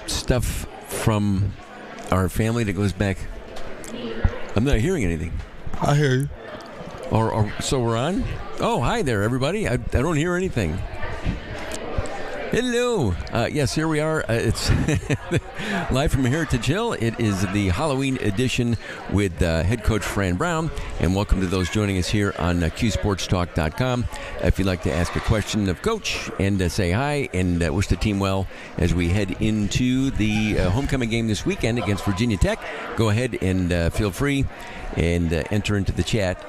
stuff from our family that goes back. I'm not hearing anything. I hear you. So we're on? Oh, hi there, everybody. I don't hear anything. Hello. Yes, here we are. It's live from Heritage Hill. It is the Halloween edition with head coach Fran Brown. And welcome to those joining us here on QSportsTalk.com. If you'd like to ask a question of Coach and say hi and wish the team well as we head into the homecoming game this weekend against Virginia Tech, go ahead and feel free and enter into the chat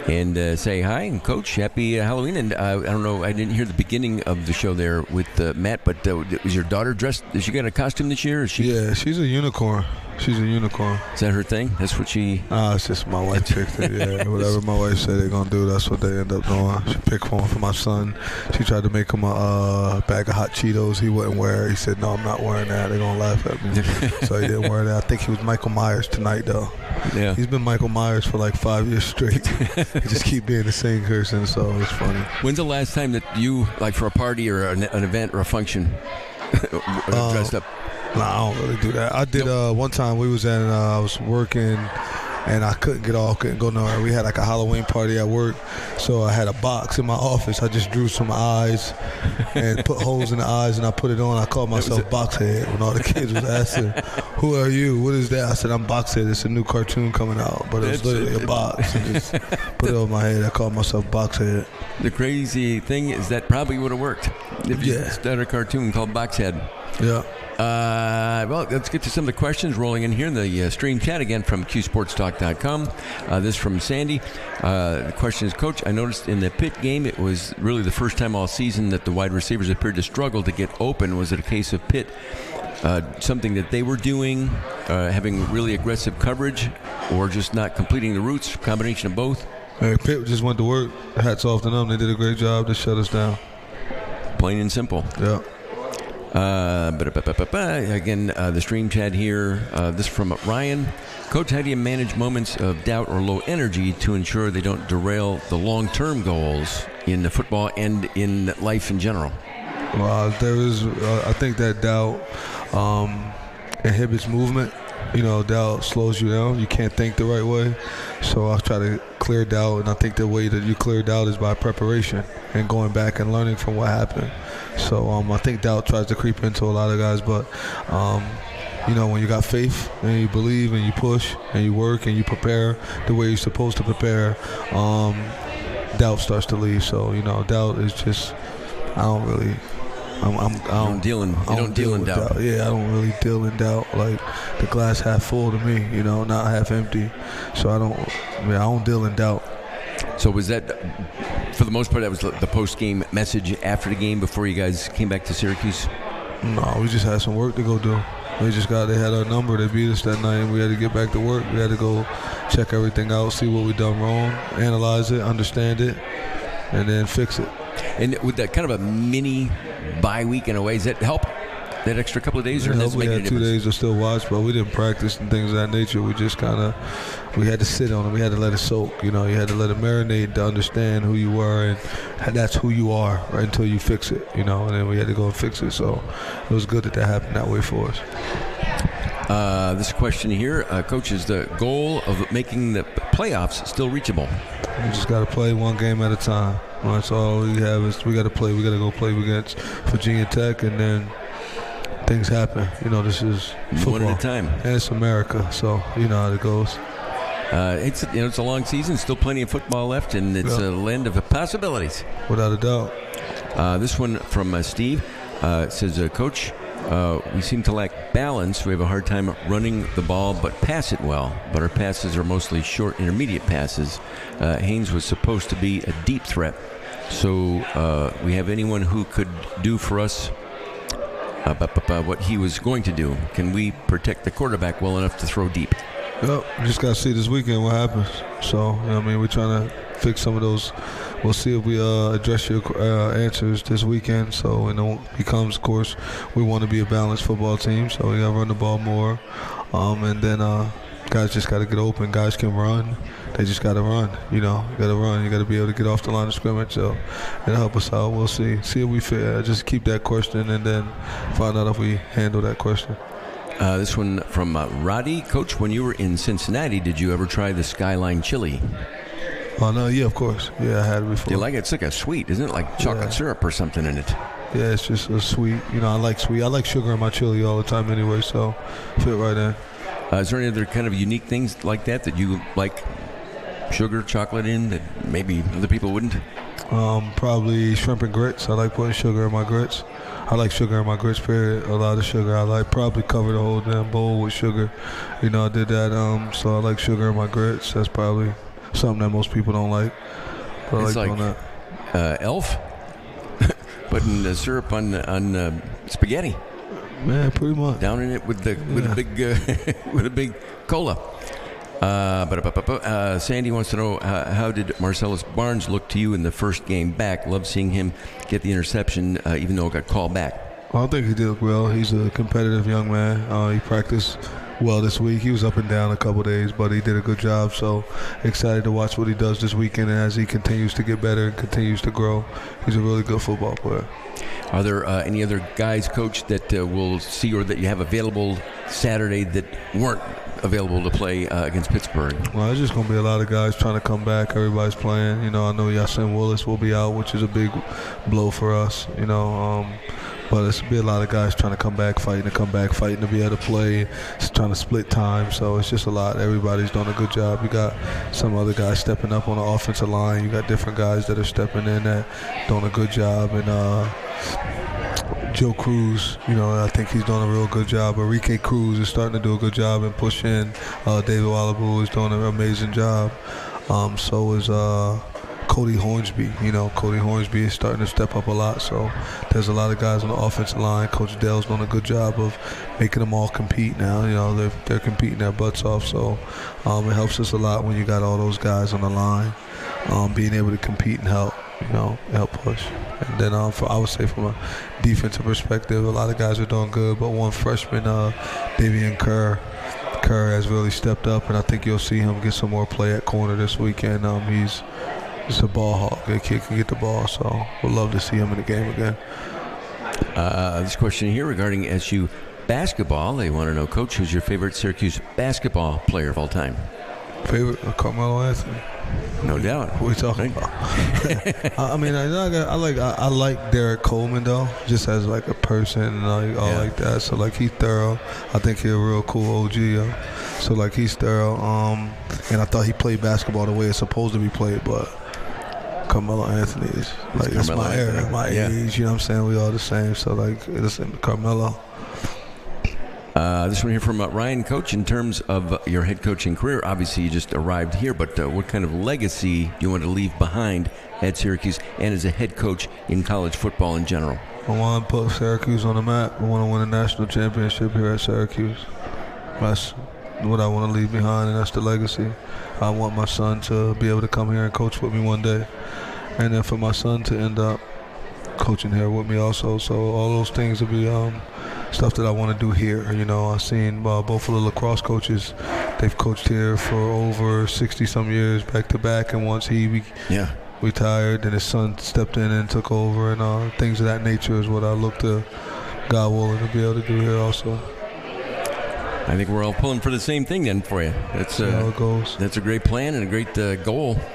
and say hi. And Coach, happy Halloween. And I don't know, I didn't hear the beginning of the show there with Matt, but was your daughter dressed? Did she get a costume this year? Yeah, she's a unicorn. She's a unicorn. Is that her thing? That's what she... It's just my wife picked it, yeah. Whatever my wife said they're going to do, that's what they end up doing. She picked one for my son. She tried to make him a bag of hot Cheetos. He wouldn't wear it. He said, no, I'm not wearing that. They're going to laugh at me. So he didn't wear that. I think he was Michael Myers tonight, though. Yeah. He's been Michael Myers for like 5 years straight. He just keep being the same person, so it's funny. When's the last time that you, like for a party or an event or a function, dressed up? No, I don't really do that. I did one time we was I was working and I couldn't get off, couldn't go nowhere. We had like a Halloween party at work, so I had a box in my office. I just drew some eyes and put holes in the eyes and I put it on. I called myself Boxhead when all the kids was asking, who are you? What is that? I said, I'm Boxhead. It's a new cartoon coming out, but it was literally a box. I just put it on my head. I called myself Boxhead. The crazy thing is that probably would have worked if you started a cartoon called Boxhead. Yeah. Well, let's get to some of the questions rolling in here in the stream chat again from QSportsTalk.com. This from Sandy. The question is, Coach, I noticed in the Pitt game it was really the first time all season that the wide receivers appeared to struggle to get open. Was it a case of Pitt something that they were doing, having really aggressive coverage, or just not completing the routes, combination of both? Hey, Pitt just went to work. Hats off to them. They did a great job to shut us down. Plain and simple. Yeah. Again, the stream chat here, this from Ryan. Coach, how do you manage moments of doubt or low energy to ensure they don't derail the long-term goals in the football and in life in general? Well, there is, I think that doubt inhibits movement. You know, doubt slows you down. You can't think the right way. So I try to clear doubt, and I think the way that you clear doubt is by preparation and going back and learning from what happened. So I think doubt tries to creep into a lot of guys, but you know, when you got faith and you believe and you push and you work and you prepare the way you're supposed to prepare, doubt starts to leave. So, you know, doubt is just, I don't really... I don't deal in doubt. Yeah, I don't really deal in doubt. Like, the glass half full to me, you know, not half empty. So I don't deal in doubt. So was that, for the most part, that was the post-game message after the game before you guys came back to Syracuse? No, we just had some work to go do. They had our number. They beat us that night, and we had to get back to work. We had to go check everything out, see what we done wrong, analyze it, understand it, and then fix it. And with that kind of a mini bye week in a way, does that help? That extra couple of days? Or does it make any difference? We had 2 days to still watch, but we didn't practice and things of that nature. We just we had to sit on it. We had to let it soak. You know, you had to let it marinate to understand who you were, and that's who you are right until you fix it, you know, and then we had to go and fix it. So it was good that happened that way for us. This question here, Coach, is the goal of making the playoffs still reachable? We just got to play one game at a time. That's all we have is we got to play. We got to go play against Virginia Tech, and then things happen. You know, this is football. One at a time. And it's America, so you know how it goes. It's a long season, still plenty of football left, and it's a land of possibilities. Without a doubt. This one from Steve says, Coach, we seem to lack balance. We have a hard time running the ball but pass it well, but our passes are mostly short intermediate passes. Haynes was supposed to be a deep threat, so we have anyone who could do for us what he was going to do? Can we protect the quarterback well enough to throw deep? Yep, we just got to see this weekend what happens. So, you know what I mean, we're trying to fix some of those. We'll see if we address your answers this weekend. So when it becomes, of course, we want to be a balanced football team. So we got to run the ball more. And then Guys just got to get open. Guys can run. They just got to run. You know, got to run. You got to be able to get off the line of scrimmage. So it'll help us out. We'll see. See if we fit. Just keep that question and then find out if we handle that question. This one from Roddy. Coach, when you were in Cincinnati, did you ever try the Skyline chili? Oh, no, yeah, of course. Yeah, I had it before. Do you like it? It's like a sweet, isn't it? Like chocolate syrup or something in it. Yeah, it's just a sweet. You know, I like sweet. I like sugar in my chili all the time anyway, so fit right in. Is there any other kind of unique things like that you like sugar, chocolate in that maybe other people wouldn't? Probably shrimp and grits. I like putting sugar in my grits. I like sugar in my grits, period. A lot of sugar. I like probably cover the whole damn bowl with sugar. You know, I did that. So I like sugar in my grits. That's probably something that most people don't like. But it's I like like doing that. Elf putting the syrup on spaghetti. Man, pretty much. Down in it with a big with a big cola. Sandy wants to know how did Marcellus Barnes look to you in the first game back? Love seeing him get the interception, even though it got called back. Well, I think he did well. He's a competitive young man. He practiced well this week. He was up and down a couple days, but he did a good job. So excited to watch what he does this weekend, and as he continues to get better and continues to grow, he's a really good football player. Are there any other guys, Coach, that we'll see or that you have available Saturday that weren't available to play against Pittsburgh? Well, there's just going to be a lot of guys trying to come back. Everybody's playing. You know, I know Yasin Willis will be out, which is a big blow for us, you know. But it's be a lot of guys trying to come back, fighting to be able to play, trying to split time. So it's just a lot. Everybody's doing a good job. You got some other guys stepping up on the offensive line. You got different guys that are stepping in that doing a good job. And Joe Cruz, you know, I think he's doing a real good job. Enrique Cruz is starting to do a good job and push in. David Wallabu is doing an amazing job. So is Cody Hornsby. You know, Cody Hornsby is starting to step up a lot. So there's a lot of guys on the offensive line. Coach Dale's doing a good job of making them all compete now. You know, they're competing their butts off. So it helps us a lot when you got all those guys on the line, being able to compete and help. You know, help push. And then I would say from a defensive perspective, a lot of guys are doing good, but one freshman, Davian Kerr has really stepped up, and I think you'll see him get some more play at corner this weekend. He's a ball hawk. The kid can get the ball, so we'd love to see him in the game again. This question here regarding SU basketball. They want to know, Coach, who's your favorite Syracuse basketball player of all time? Favorite? Carmelo Anthony. No doubt. What are we talking about? I mean, I like Derek Coleman though, just as like a person and like that. So like he's thorough. I think he's a real cool OG. So like he's thorough. And I thought he played basketball the way it's supposed to be played, but Carmelo Anthony is like it's my era, my age. You know what I'm saying? We all the same. So like listen, Carmelo. This one here from Ryan. Coach, in terms of your head coaching career, obviously you just arrived here, but what kind of legacy do you want to leave behind at Syracuse and as a head coach in college football in general? I want to put Syracuse on the map. I want to win a national championship here at Syracuse. That's what I want to leave behind, and that's the legacy. I want my son to be able to come here and coach with me one day, and then for my son to end up coaching here with me also. So all those things will be stuff that I want to do here. You know, I've seen both of the lacrosse coaches. They've coached here for over 60-some years back to back, and once he retired, and his son stepped in and took over, and things of that nature is what I look to, God willing, to be able to do here also. I think we're all pulling for the same thing then for you. That's how it goes. That's a great plan and a great goal. Coach,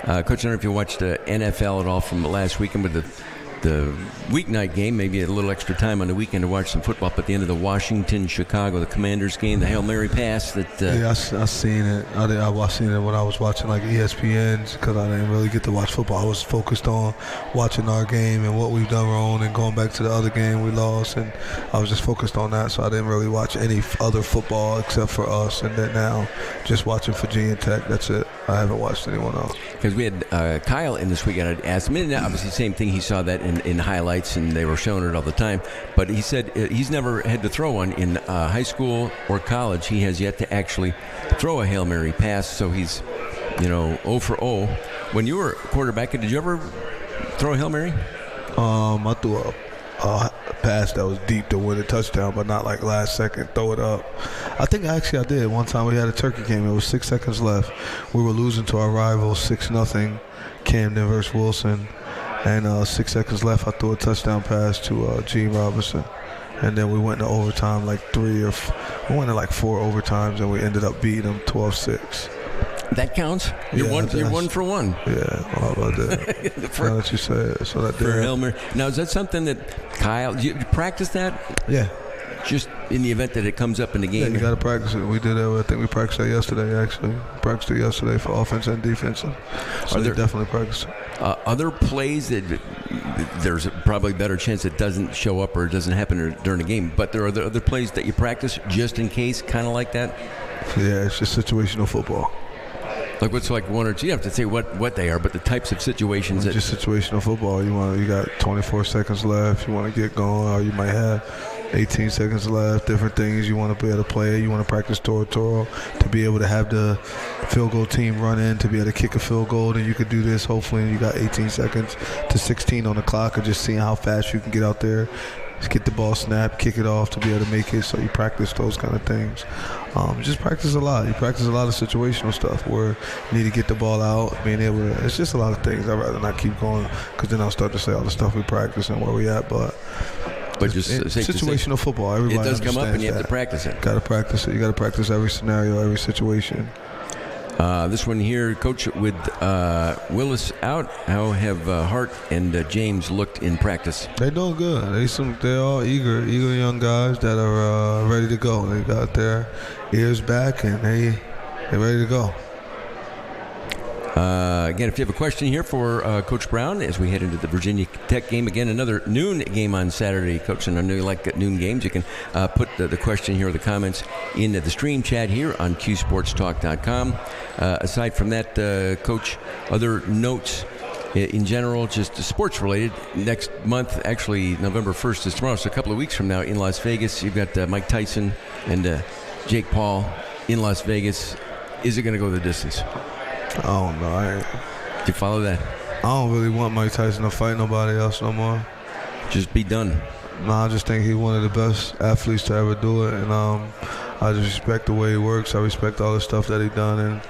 I don't know if you watched NFL at all from last weekend, but the weeknight game, maybe a little extra time on the weekend to watch some football, but at the end of the Washington-Chicago, the Commanders game, the Hail Mary pass. Yeah, I seen it. I seen it when I was watching like ESPN because I didn't really get to watch football. I was focused on watching our game and what we've done wrong and going back to the other game we lost, and I was just focused on that, so I didn't really watch any other football except for us, and then now just watching Virginia Tech, that's it. I haven't watched anyone else. Because we had Kyle in this weekend. I'd asked him, and obviously same thing, he saw that in highlights, and they were showing it all the time. But he said he's never had to throw one in high school or college. He has yet to actually throw a Hail Mary pass, so he's, 0 for 0. When you were quarterback, did you ever throw a Hail Mary? I threw pass that was deep to win a touchdown, but not like last second, throw it up. I think actually I did. One time we had a turkey game. It was 6 seconds left. We were losing to our rival 6-0, Camden versus Wilson. And 6 seconds left, I threw a touchdown pass to Gene Robinson. And then we went into overtime, like 4 overtimes, and we ended up beating them 12-6. That counts. You're one for one. Yeah, well, how about that? Now that you say it, so that for Elmer. Now, is that something that Kyle? Do you practice that? Yeah. Just in the event that it comes up in the game. Yeah, you got to practice it. We did it. I think we practiced it yesterday. Actually, practiced it yesterday for offense and defense. So they definitely practice it. Other plays that there's probably a better chance it doesn't show up or it doesn't happen during the game. But there are other plays that you practice just in case, kind of like that. Yeah, it's just situational football. Like what's like one or two? You have to say what they are, but the types of situations. It's just situational football. You got 24 seconds left. You want to get going, or you might have 18 seconds left. Different things you want to be able to play. You want to practice Toro to be able to have the field goal team run in to be able to kick a field goal. Then you could do this. Hopefully, and you got 18 seconds to 16 on the clock, and just seeing how fast you can get out there. Just get the ball snapped, kick it off to be able to make it. So you practice those kind of things. Just practice a lot. You practice a lot of situational stuff where you need to get the ball out, being able to. It's just a lot of things. I'd rather not keep going because then I'll start to say all the stuff we practice and where we at. But just situational football. Everybody it does come up and you have to practice it. Got to practice it. You got to practice every scenario, every situation. This one here, Coach, with Willis out, how have Hart and James looked in practice? They're doing good. They're all eager young guys that are ready to go. They got their ears back and they're ready to go. Again, if you have a question here for Coach Brown as we head into the Virginia Tech game, again, another noon game on Saturday. Coach, and I know you like noon games. You can put the question here or the comments in the stream chat here on QSportsTalk.com. Aside from that, Coach, other notes in general, just sports related. Next month, actually, November 1st is tomorrow, so a couple of weeks from now in Las Vegas, you've got Mike Tyson and Jake Paul in Las Vegas. Is it going to go the distance? I don't know. Do you follow that? I don't really want Mike Tyson to fight nobody else no more. Just be done. No, I just think he's one of the best athletes to ever do it, and I just respect the way he works. I respect all the stuff that he done, and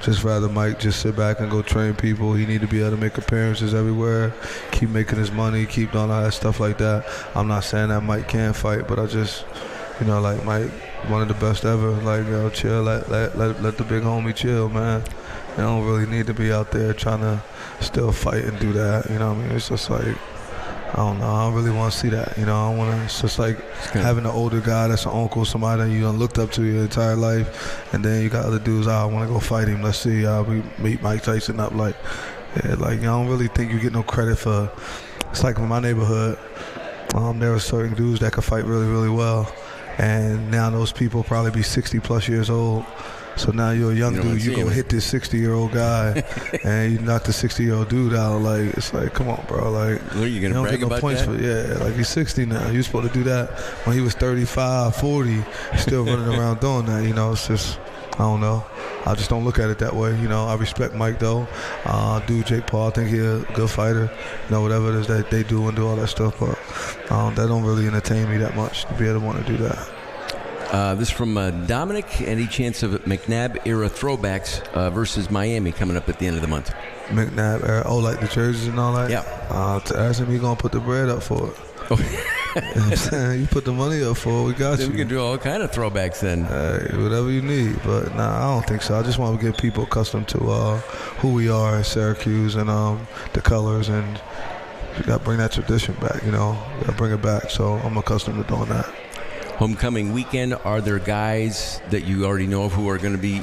just rather Mike just sit back and go train people. He need to be able to make appearances everywhere, keep making his money, keep doing all that stuff like that. I'm not saying that Mike can't fight, but I just, like Mike, one of the best ever. Like, chill, let the big homie chill, man. You don't really need to be out there trying to still fight and do that. You know what I mean? It's just like, I don't know. I don't really want to see that. I don't want to. It's just like having an older guy that's an uncle, somebody that you done looked up to your entire life, and then you got other dudes. I want to go fight him. Let's see. We meet Mike Tyson up. Like, I don't really think you get no credit for. It's like in my neighborhood, there were certain dudes that could fight really, really well, and now those people probably be 60+ years old. So now you're a young dude, you go hit this 60-year-old guy, and you knock the 60-year-old dude out. Like, it's like, come on, bro. Like, what are you gonna brag about that? Like, he's 60 now. You're supposed to do that when he was 35, 40, still running around doing that. It's just, I don't know. I just don't look at it that way. I respect Mike, though. Dude, Jake Paul, I think he's a good fighter. Whatever it is that they do and do all that stuff. But that don't really entertain me that much to be able to want to do that. This from Dominic. Any chance of McNabb-era throwbacks versus Miami coming up at the end of the month? McNabb-era? Oh, like the jerseys and all that? Yeah. To ask him, he's going to put the bread up for it. Oh. You know what I'm saying? You put the money up for it, we got you. We can do all kind of throwbacks then. Hey, whatever you need. But, nah, I don't think so. I just want to get people accustomed to who we are at Syracuse and the colors, and you got to bring that tradition back, You got to bring it back. So I'm accustomed to doing that. Homecoming weekend, are there guys that you already know of who are going to be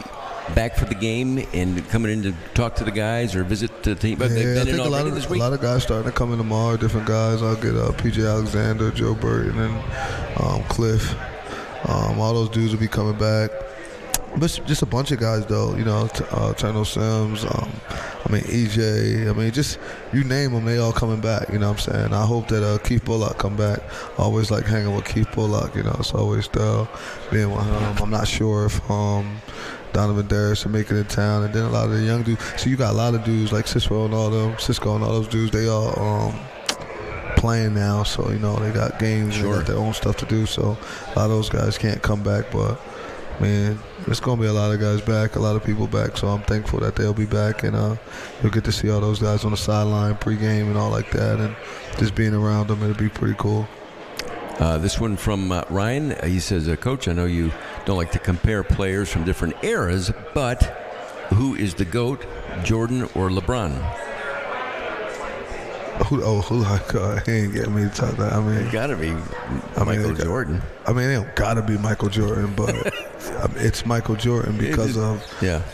back for the game and coming in to talk to the guys or visit the team? But I think a lot of guys starting to come in tomorrow, different guys. I'll get P.J. Alexander, Joe Burton, and Cliff. All those dudes will be coming back. But just a bunch of guys, though, Chano Sims, EJ, just you name them, they all coming back, you know what I'm saying? I hope that Keith Bullock come back. I always like hanging with Keith Bullock, it's always being with him. I'm not sure if Donovan Darris will make it in town, and then a lot of the young dudes. So you got a lot of dudes like Cisco and all those dudes, they all playing now, so they got games and they got their own stuff to do. So a lot of those guys can't come back, but man, there's gonna be a lot of guys back, a lot of people back. So I'm thankful that they'll be back, and you'll get to see all those guys on the sideline pregame and all like that, and just being around them, it'll be pretty cool. This one from Ryan. He says, Coach, I know you don't like to compare players from different eras, but who is the GOAT, Jordan or LeBron? He ain't getting me to talk that. I mean, it gotta be Michael Jordan. I mean, it don't gotta be Michael Jordan, but it's Michael Jordan because of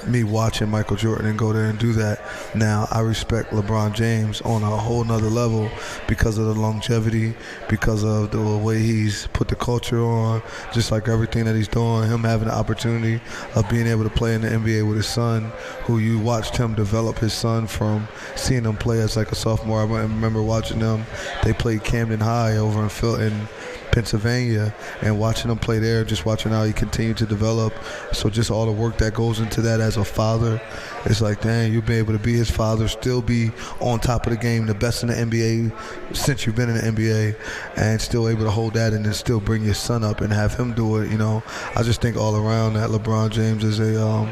me watching Michael Jordan and go there and do that. Now, I respect LeBron James on a whole nother level because of the longevity, because of the way he's put the culture on, just like everything that he's doing, him having the opportunity of being able to play in the NBA with his son, who you watched him develop his son from seeing him play as like a sophomore. I remember watching them. They played Camden High over in Pennsylvania, and watching him play there, just watching how he continued to develop. So just all the work that goes into that as a father, it's like, dang, you've been able to be his father, still be on top of the game, the best in the NBA since you've been in the NBA, and still able to hold that and then still bring your son up and have him do it. I just think all around that LeBron James is a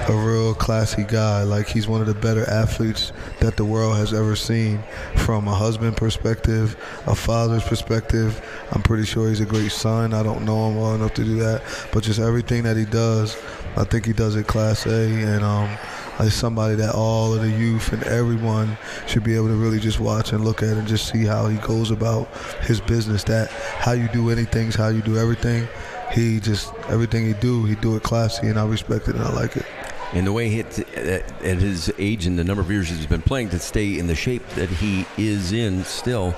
real classy guy. Like, he's one of the better athletes that the world has ever seen, from a husband perspective, a father's perspective. I'm pretty sure he's a great son. I don't know him well enough to do that, but just everything that he does, I think he does it class A, and it's somebody that all of the youth and everyone should be able to really just watch and look at and just see how he goes about his business, that how you do anything is how you do everything. Everything he do it classy, and I respect it and I like it. And the way at his age and the number of years he's been playing, to stay in the shape that he is in still,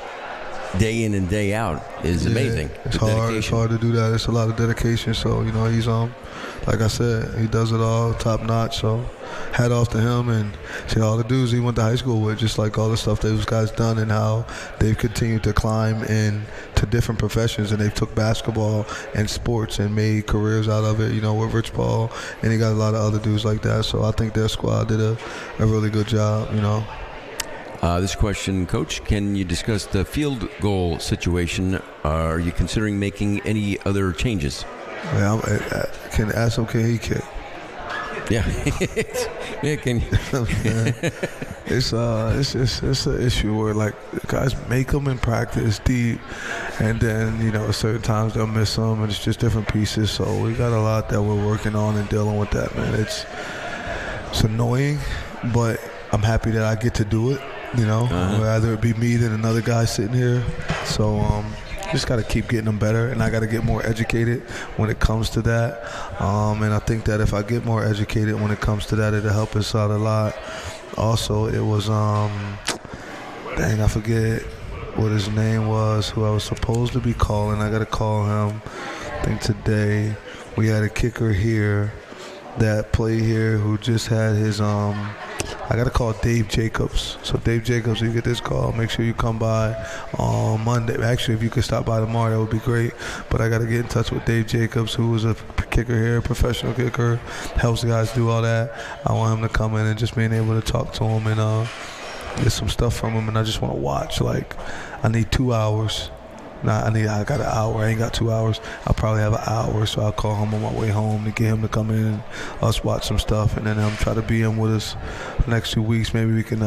day in and day out, is amazing. It's hard. It's hard to do that. It's a lot of dedication. So he's like I said, he does it all top notch. So hat off to him, and see all the dudes he went to high school with, just like all the stuff those guys done and how they've continued to climb into different professions, and they've took basketball and sports and made careers out of it, with Rich Paul, and he got a lot of other dudes like that. So I think their squad did a really good job, This question, Coach, can you discuss the field goal situation? Are you considering making any other changes? Can ask him, can he kick? Yeah. Can you? It's an issue where, like, guys make them in practice deep, and then certain times they'll miss them, and it's just different pieces. So we got a lot that we're working on and dealing with that, man. It's annoying, but I'm happy that I get to do it. Rather it be me than another guy sitting here. So just got to keep getting them better, and I got to get more educated when it comes to that. And I think that if I get more educated when it comes to that, it'll help us out a lot. Also, it was, I forget what his name was, who I was supposed to be calling. I got to call him, I think today. We had a kicker here that played here who just had his, I got to call Dave Jacobs. So Dave Jacobs, you get this call, make sure you come by on Monday. Actually, if you could stop by tomorrow, that would be great. But I got to get in touch with Dave Jacobs, who was a kicker here, a professional kicker, helps the guys do all that. I want him to come in and just being able to talk to him and get some stuff from him. And I just want to watch. Like, I need 2 hours. I got an hour. I ain't got 2 hours. I'll probably have an hour, so I'll call him on my way home to get him to come in and us watch some stuff, and then try to be in with us the next 2 weeks. Maybe we can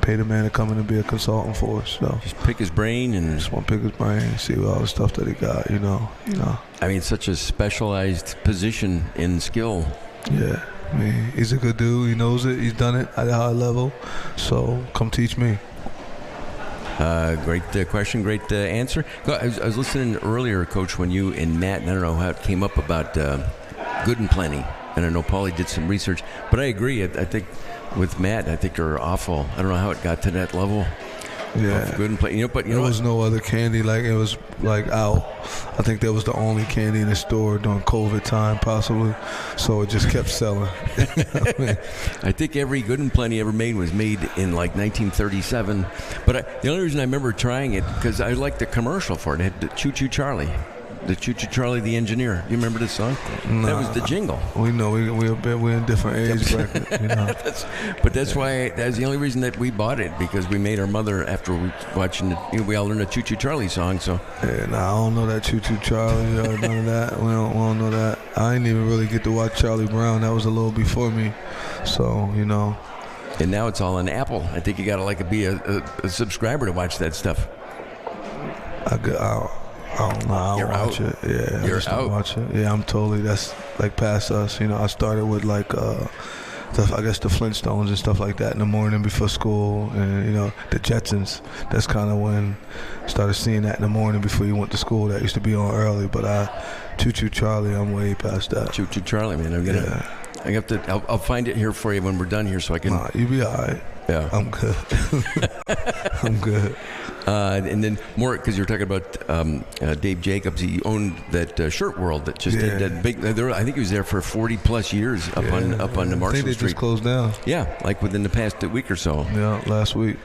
pay the man to come in and be a consultant for us. So just pick his brain and just want to pick his brain and see all the stuff that he got. I mean, it's such a specialized position in skill. Yeah, I mean, he's a good dude. He knows it. He's done it at a high level. So come teach me. Great question, great answer. I was listening earlier, Coach, when you and Matt, and I don't know how it came up about Good and Plenty, and I know Paulie did some research, but I agree. I think with Matt, I think they're awful. I don't know how it got to that level. Yeah, Good and Plenty. But there was no other candy. Like, it was like out. I think that was the only candy in the store during COVID time, possibly. So it just kept selling. I think every Good and Plenty ever made was made in like 1937. But the only reason I remember trying it because I liked the commercial for it. It had the Choo Choo Charlie. the Choo Choo Charlie the Engineer. You remember this song? Nah, that was the jingle. We know we're in different age brackets. You know? That's why that's the only reason that we bought it, because we made our mother after watching it. We all learned a Choo Choo Charlie song. So yeah, I don't know that Choo Choo Charlie or none of that. We don't know that. I didn't even really get to watch Charlie Brown. That was a little before me. So And now it's all on Apple. I think you got to be a subscriber to watch that stuff. I don't know. I don't watch it. Yeah, You're I just don't out. watch it. Yeah, I'm totally. That's past us. I started with I guess the Flintstones and stuff like that in the morning before school, and the Jetsons. That's kind of when I started seeing that in the morning before you went to school. That used to be on early, but Choo Choo Charlie, I'm way past that. Choo Choo Charlie, man. I have to. I'll find it here for you when we're done here, so I can. Nah, you be all right. Yeah, I'm good. I'm good. And then more, because you're talking about Dave Jacobs. He owned that Shirt World that just did that big. I think he was there for 40 plus years up on the Marshall I think they Street. just closed down. Yeah, like within the past week or so. Yeah, last week.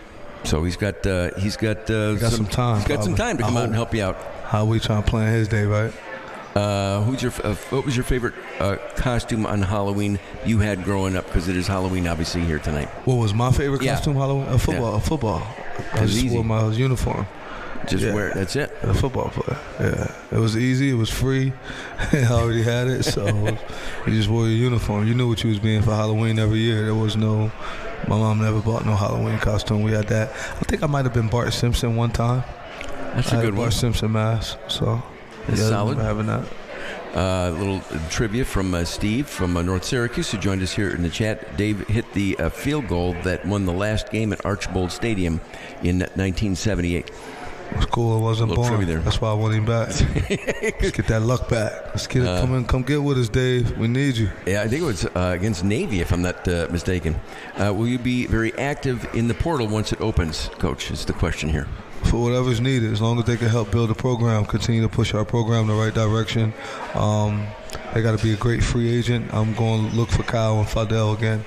So he's got some time. He's got some time to come out and help you out. How we trying to plan his day, right? What was your favorite costume on Halloween you had growing up? Because it is Halloween, obviously, here tonight. What was my favorite costume? Halloween? A football. I just wore my uniform. Just wear it. That's it. A football player. Yeah, it was easy. It was free. I already had it, so you just wore your uniform. You knew what you was being for Halloween every year. There was no. My mom never bought no Halloween costume. We had that. I think I might have been Bart Simpson one time. That's a good one. Bart Simpson mask. So. Solid. Having that. Little trivia from Steve from North Syracuse, who joined us here in the chat. Dave hit the field goal that won the last game at Archbold Stadium in 1978. It was cool. I wasn't born. There. That's why I want him back. Let's get that luck back. Let's get it. Come get with us, Dave. We need you. Yeah, I think it was against Navy, if I'm not mistaken. Will you be very active in the portal once it opens, Coach? Is the question here. For whatever's needed, as long as they can help build a program, continue to push our program in the right direction. They got to be a great free agent. I'm going to look for Kyle and Fidel again.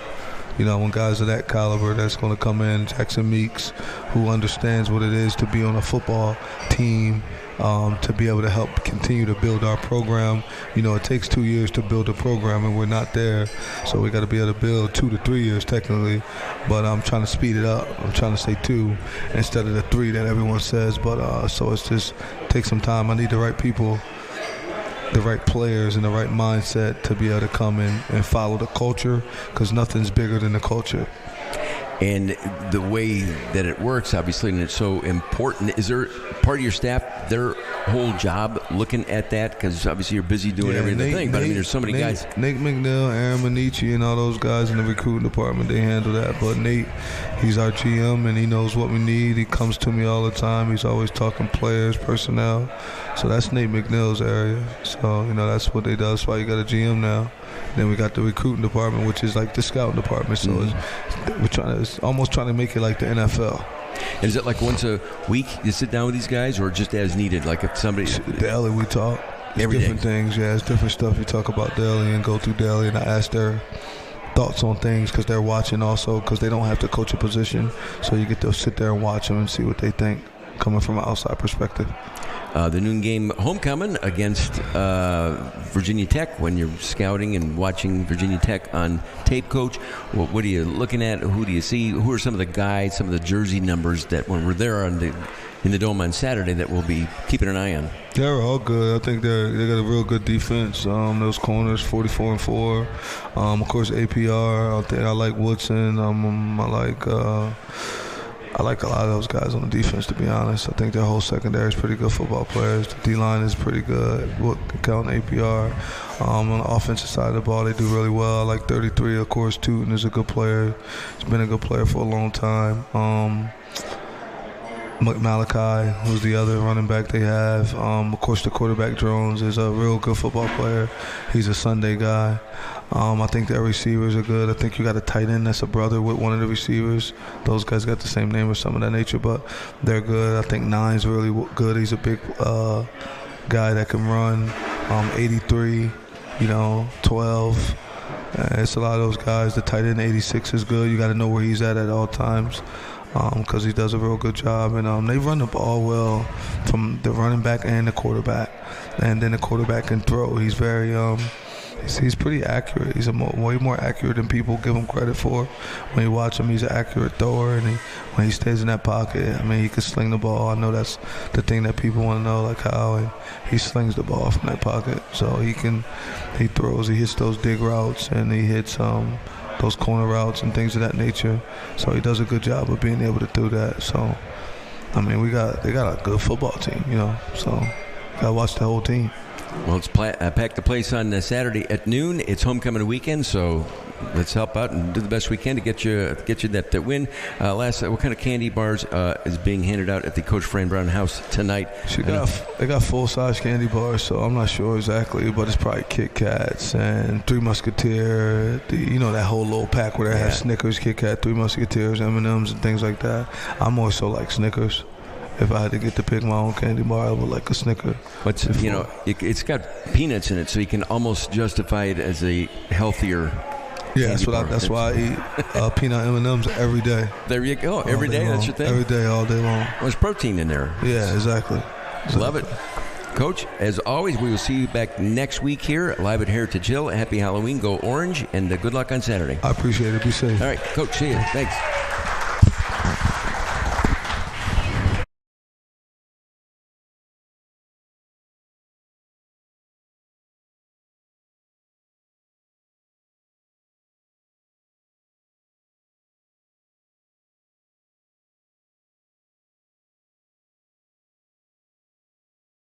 When guys of that caliber that's going to come in, Jackson Meeks, who understands what it is to be on a football team, to be able to help continue to build our program. It takes 2 years to build a program, and we're not there. So we got to be able to build 2 to 3 years technically. But I'm trying to speed it up. I'm trying to say 2 instead of the 3 that everyone says. But so it's just take some time. I need the right people, the right players, and the right mindset to be able to come in and follow the culture, because nothing's bigger than the culture. And the way that it works, obviously, and it's so important. Is there part of your staff, their whole job looking at that? Because obviously you're busy doing everything. But there's so many guys. Nate McNeil, Aaron Manici, and all those guys in the recruiting department, they handle that. But Nate, he's our GM, and he knows what we need. He comes to me all the time. He's always talking players, personnel. So that's Nate McNeil's area. So, that's what they do. That's why you got a GM now. Then we got the recruiting department, which is like the scouting department. So it's almost trying to make it like the NFL. And is it like once a week you sit down with these guys, or just as needed? Like if somebody daily we talk. It's different things. Yeah, it's different stuff we talk about daily and go through daily, and I ask their thoughts on things because they're watching also, because they don't have to coach a position. So you get to sit there and watch them and see what they think coming from an outside perspective. The noon game homecoming against Virginia Tech. When you're scouting and watching Virginia Tech on tape, Coach, what are you looking at? Who do you see? Who are some of the guys, some of the jersey numbers that when we're there in the Dome on Saturday that we'll be keeping an eye on? They're all good. I think they got a real good defense. Those corners, 44-4. Of course, APR. I like Woodson. I like a lot of those guys on the defense, to be honest. I think their whole secondary is pretty good football players. The D-line is pretty good. Count APR. On the offensive side of the ball, they do really well. I like 33, of course. Tootin is a good player. He's been a good player for a long time. Malachi, who's the other running back they have. Of course, the quarterback, Jones, is a real good football player. He's a Sunday guy. I think their receivers are good. I think you got a tight end that's a brother with one of the receivers. Those guys got the same name or some of that nature, but they're good. I think Nine's really good. He's a big guy that can run. 83, 12. It's a lot of those guys. The tight end, 86, is good. You got to know where he's at all times, because he does a real good job. And they run the ball well from the running back and the quarterback. and then the quarterback can throw. He's very he's pretty accurate. He's way more accurate than people give him credit for. When you watch him, he's an accurate thrower, and when he stays in that pocket, I mean, he can sling the ball. I know that's the thing that people want to know, like how he slings the ball from that pocket. So he throws, he hits those dig routes, and he hits those corner routes and things of that nature. So he does a good job of being able to do that. So, I mean, they got a good football team, So, gotta watch the whole team. Well, it's pack the place on Saturday at noon. It's homecoming weekend, so let's help out and do the best we can to get you that win. What kind of candy bars is being handed out at the Coach Fran Brown house tonight? They got full-size candy bars, so I'm not sure exactly, but it's probably Kit Kats and Three Musketeers. That whole little pack where they have Snickers, Kit Kat, Three Musketeers, M&Ms, and things like that. I'm more so like Snickers. If I had to get to pick my own candy bar, I would like a Snicker. But it's got peanuts in it, so you can almost justify it as a healthier. Yeah, that's why I eat peanut M&Ms every day. There you go. Every day, that's your thing. Every day, all day long. Well, there's protein in there. Yeah, exactly. Love it. Coach, as always, we will see you back next week here live at Heritage Hill. Happy Halloween. Go Orange, and good luck on Saturday. I appreciate it. Be safe. All right, Coach, see you. Thanks.